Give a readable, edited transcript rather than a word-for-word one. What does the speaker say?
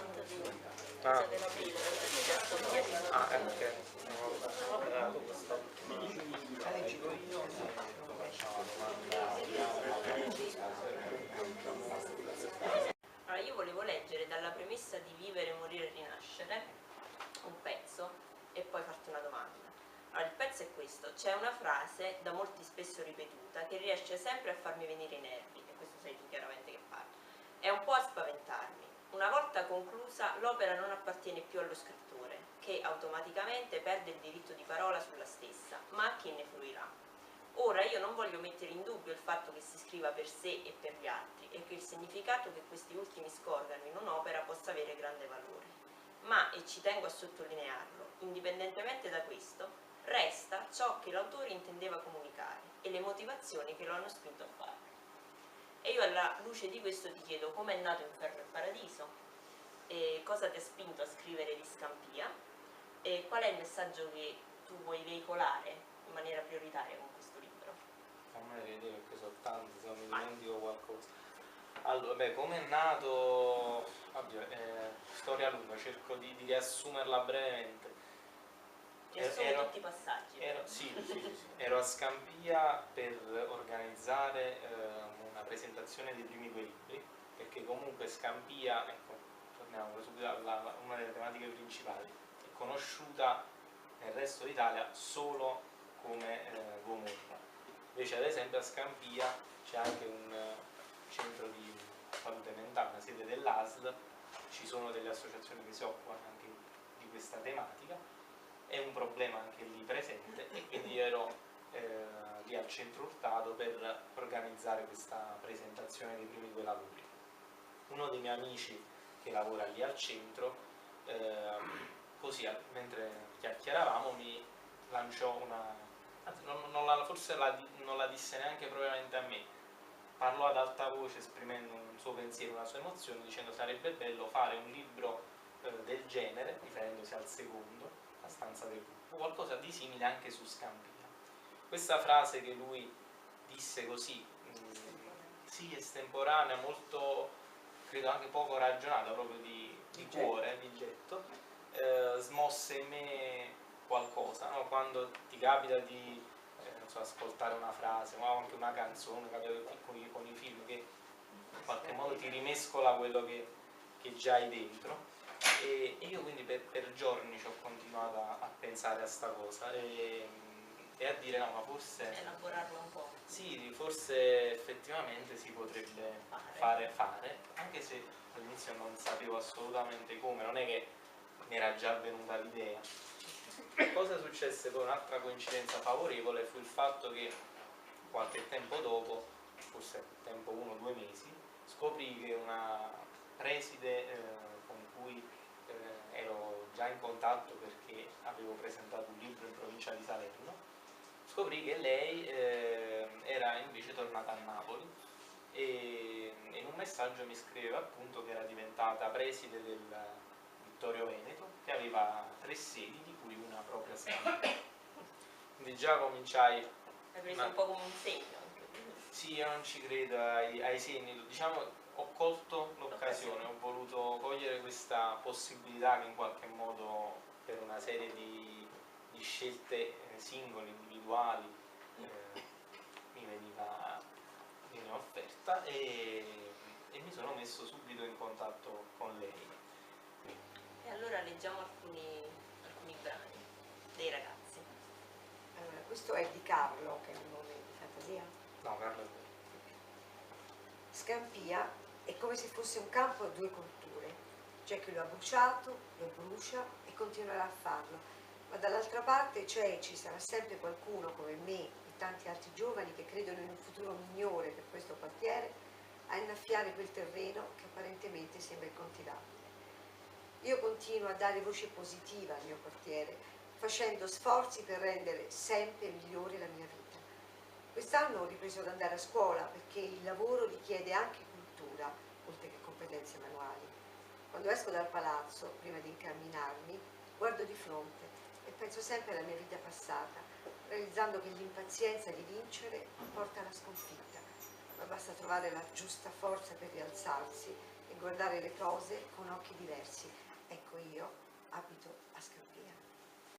92, Ah. dell'aprile, ok. Allora, io volevo leggere dalla premessa di Vivere, morire e rinascere un pezzo e poi farti una domanda. Allora, il pezzo è questo: c'è una frase da molti spesso ripetuta che riesce sempre a farmi venire i nervi, e questo sei tu chiaramente che parli, è un po' a spaventarmi. Una volta conclusa, l'opera non appartiene più allo scrittore, che automaticamente perde il diritto di parola sulla stessa, ma a chi ne fruirà. Ora io non voglio mettere in dubbio il fatto che si scriva per sé e per gli altri e che il significato che questi ultimi scorgano in un'opera possa avere grande valore, ma, e ci tengo a sottolinearlo, indipendentemente da questo, resta ciò che l'autore intendeva comunicare e le motivazioni che lo hanno spinto a farlo. E io alla luce di questo ti chiedo: come è nato Inferno e Paradiso, e cosa ti ha spinto a scrivere di Scampia, e qual è il messaggio che tu vuoi veicolare in maniera prioritaria con questo libro? Fammene vedere perché sono tanti, se non mi dimentico qualcosa. Allora, beh, come è nato, oddio, storia lunga, cerco di riassumerla brevemente. Riassumi tutti i passaggi. Sì. Ero a Scampia per organizzare una presentazione dei primi 2 libri, perché comunque Scampia, ecco, torniamo subito alla una delle tematiche principali, è conosciuta nel resto d'Italia solo come Gomorra. Invece ad esempio a Scampia c'è anche un centro di salute mentale, una sede dell'ASL, ci sono delle associazioni che si occupano anche di questa tematica, è un problema anche lì presente, e quindi ero lì al centro Hurtado per organizzare questa presentazione dei primi 2 lavori. Uno dei miei amici che lavora lì al centro, così mentre chiacchieravamo, mi lanciò una, anzi forse non la disse neanche propriamente a me, parlò ad alta voce esprimendo un suo pensiero, una sua emozione, dicendo: sarebbe bello fare un libro del genere, riferendosi al secondo, La stanza del gruppo, qualcosa di simile anche su Scampia. Questa frase che lui disse così, sì, estemporanea, molto, credo anche poco ragionata, proprio di cuore, di getto, smosse in me qualcosa, no? Quando ti capita di non so, ascoltare una frase o anche una canzone, capita con i film, che in qualche modo ti rimescola quello che già hai dentro, e io quindi per giorni ci ho continuato a pensare a sta cosa e a dire: no, ma forse Elaborarlo un po'. sì, forse effettivamente si potrebbe fare, anche se all'inizio non sapevo assolutamente come, non è che mi era già venuta l'idea. Cosa successe poi? Un'altra coincidenza favorevole fu il fatto che qualche tempo dopo, forse tempo 1 o 2 mesi, scoprì che una preside con cui ero già in contatto perché avevo presentato un libro in provincia di Salerno, scoprì che lei era invece tornata a Napoli e in un messaggio mi scriveva appunto che era diventata preside del Vittorio Veneto, che aveva 3 sedi, di cui una proprio a Scampia. Quindi già cominciai. Hai preso un po' come un segno anche. Sì, io non ci credo ai segni, diciamo, ho colto l'occasione, ho voluto cogliere questa possibilità che in qualche modo per una serie di scelte singole, individuali, mi veniva offerta, e mi sono messo subito in contatto con lei. E allora leggiamo alcuni brani dei ragazzi. Allora, questo è di Carlo, che è un nome di fantasia. No, Carlo è Scampia è come se fosse un campo a 2 culture. C'è chi lo ha bruciato, lo brucia e continuerà a farlo, ma dall'altra parte c'è e ci sarà sempre qualcuno come me e tanti altri giovani che credono in un futuro migliore per questo quartiere, a innaffiare quel terreno che apparentemente sembra incoltivabile. Io continuo a dare voce positiva al mio quartiere, facendo sforzi per rendere sempre migliore la mia vita. Quest'anno ho ripreso ad andare a scuola perché il lavoro richiede anche cultura, oltre che competenze manuali. Quando esco dal palazzo, prima di incamminarmi, guardo di fronte e penso sempre alla mia vita passata, realizzando che l'impazienza di vincere porta alla sconfitta, ma basta trovare la giusta forza per rialzarsi e guardare le cose con occhi diversi.